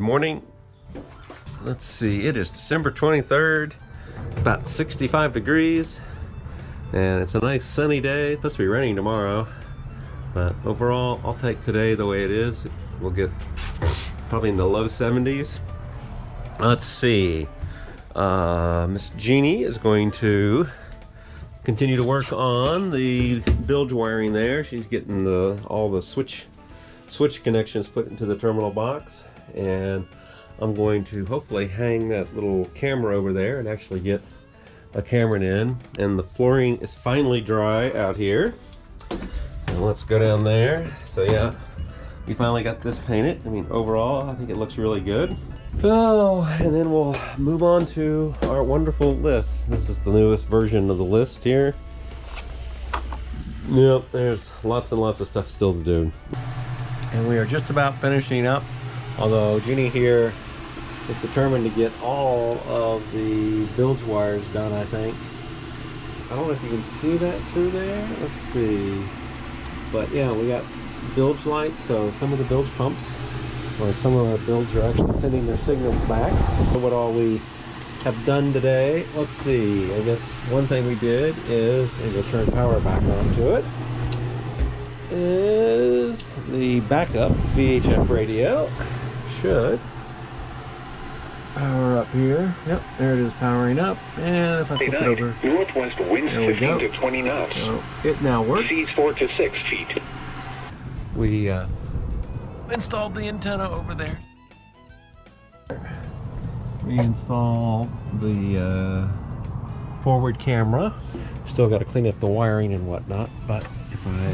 morning. Let's see, it is December 23rd. It's about 65 degrees and it's a nice sunny day. It's supposed to be raining tomorrow, but overall I'll take today the way it is. We'll get probably in the low 70s. Let's see, Miss Jeannie is going to continue to work on the bilge wiring there. She's getting all the switch connections put into the terminal box, and I'm going to hopefully hang that little camera over there and actually get a camera in. And the flooring is finally dry out here, and let's go down there. So yeah, we finally got this painted. I mean, overall I think it looks really good. Oh, and then we'll move on to our wonderful list. This is the newest version of the list here. Yep, there's lots and lots of stuff still to do. And we are just about finishing up, although Jeannie here is determined to get all of the bilge wires done, I think. I don't know if you can see that through there. Let's see. But yeah, we got bilge lights, so some of the bilge pumps, or some of our bilges are actually sending their signals back. What all we have done today, let's see. I guess one thing we did is, and we'll turn power back on to it, is the backup VHF radio. Should power up here. Yep, there it is, powering up. And if I flip it over, northwest winds 15 to 20 knots. So it now works. Seas 4 to 6 feet. We installed the antenna over there. We installed the forward camera. Still got to clean up the wiring and whatnot, but if I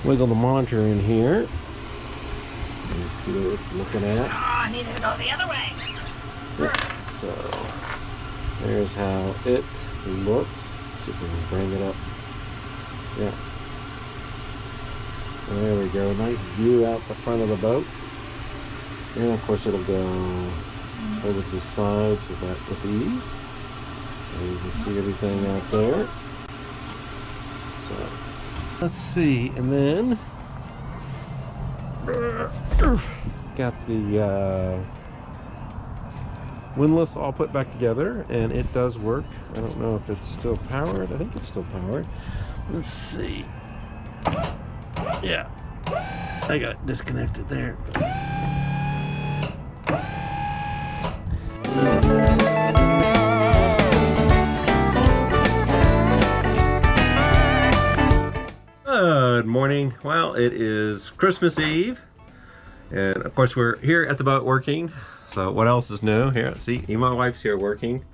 wiggle the monitor in here, let's see what it's looking at. Oh, I need to go the other way. So there's how it looks. Let's see if we can bring it up. Yeah. There we go. Nice view out the front of the boat. And of course it'll go over to the sides with ease. So you can see everything out there. So let's see, and then got the windlass all put back together, and it does work. I don't know if it's still powered. I think it's still powered. Let's see. Yeah, I got disconnected there. Good morning. Well, it is Christmas Eve, and of course we're here at the boat working. So what else is new here? See, even my wife's here working.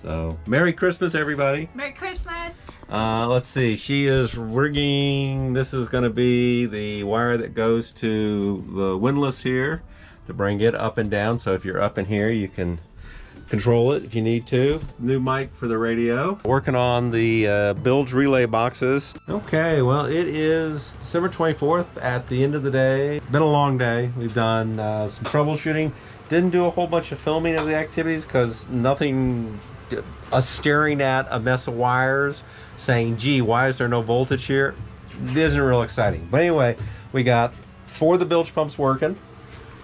So Merry Christmas, everybody. Merry Christmas. Let's see, she is rigging. This is going to be the wire that goes to the windlass here to bring it up and down. So if you're up in here, you can control it if you need to. New mic for the radio. Working on the bilge relay boxes. Okay, well, it is December 24th at the end of the day. Been a long day. We've done some troubleshooting. Didn't do a whole bunch of filming of the activities because nothing, us staring at a mess of wires saying, gee, why is there no voltage here? It isn't real exciting. But anyway, we got 4 of the bilge pumps working.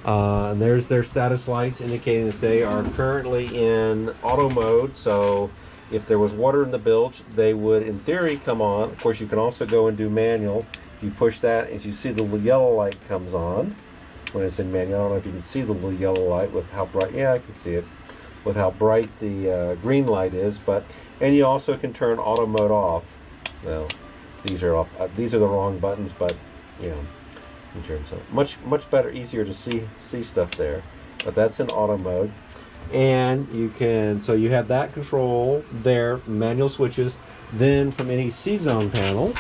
And there's their status lights indicating that they are currently in auto mode. So if there was water in the bilge, they would in theory come on. Of course, you can also go and do manual. If you push that, as you see, the little yellow light comes on when it's in manual. I don't know if you can see the little yellow light with how bright, yeah, I can see it, with how bright the green light is. But and you also can turn auto mode off. Well, these are off. These are the wrong buttons, but you know. In terms of much better, easier to see stuff there, but that's in auto mode. And you can, so you have that control there, manual switches. Then from any C-zone panel,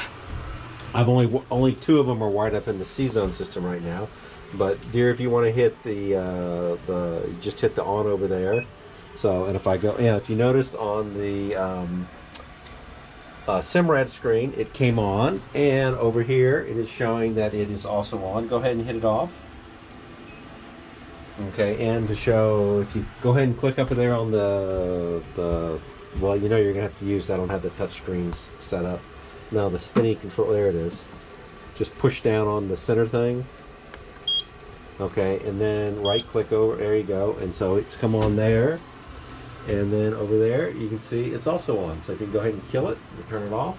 I've only 2 of them are wired up in the C-zone system right now. But dear, if you want to hit the just hit the on over there. So, and if I go, yeah, if you noticed on the Simrad screen, it came on, and over here it is showing that it is also on. Go ahead and hit it off. Okay, and to show, if you go ahead and click up there on the well, you know you're gonna have to use, I don't have the touch screens set up. No, the spinny control, there it is. Just push down on the center thing. Okay, and then right click over, there you go. And so it's come on there. And then over there, you can see it's also on. So if you can go ahead and kill it, and turn it off.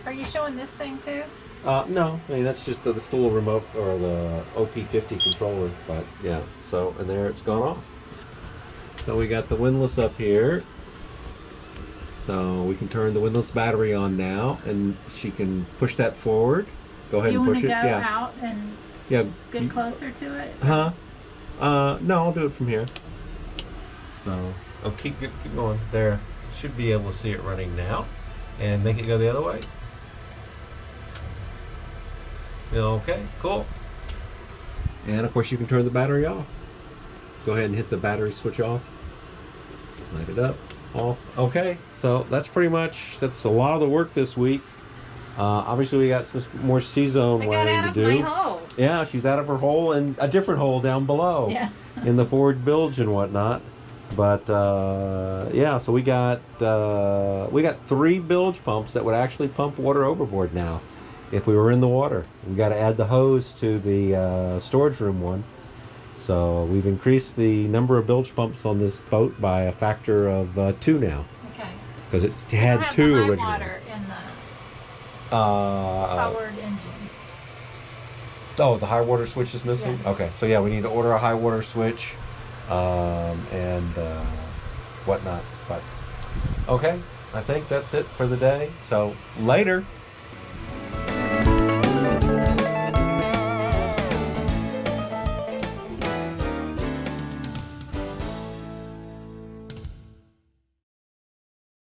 Are you showing this thing too? No, I mean, that's just the little remote or the OP50 controller. But yeah, so, and there it's gone off. So we got the windlass up here. So we can turn the windlass battery on now, and she can push that forward. Go ahead You and want push to it. go Yeah. out and Yeah. get closer to it? Huh? No, I'll do it from here. So, oh, keep going. There. Should be able to see it running now. And make it go the other way. Okay, cool. And of course you can turn the battery off. Go ahead and hit the battery switch off. Light it up. Off. Okay, so that's pretty much, that's a lot of the work this week. Obviously we got some more C-zone I got wiring out to of do. my hole. Yeah, she's out of her hole and a different hole down below. Yeah. In the forward bilge and whatnot. But yeah, so we got 3 bilge pumps that would actually pump water overboard now if we were in the water. We got to add the hose to the storage room one. So we've increased the number of bilge pumps on this boat by a factor of 2 now, Okay. because it We had don't have 2 the high originally. water in the Uh, forward engine. Oh, the high water switch is missing? Yeah. Okay, so yeah, we need to order a high water switch and whatnot. But okay, I think that's it for the day. So later.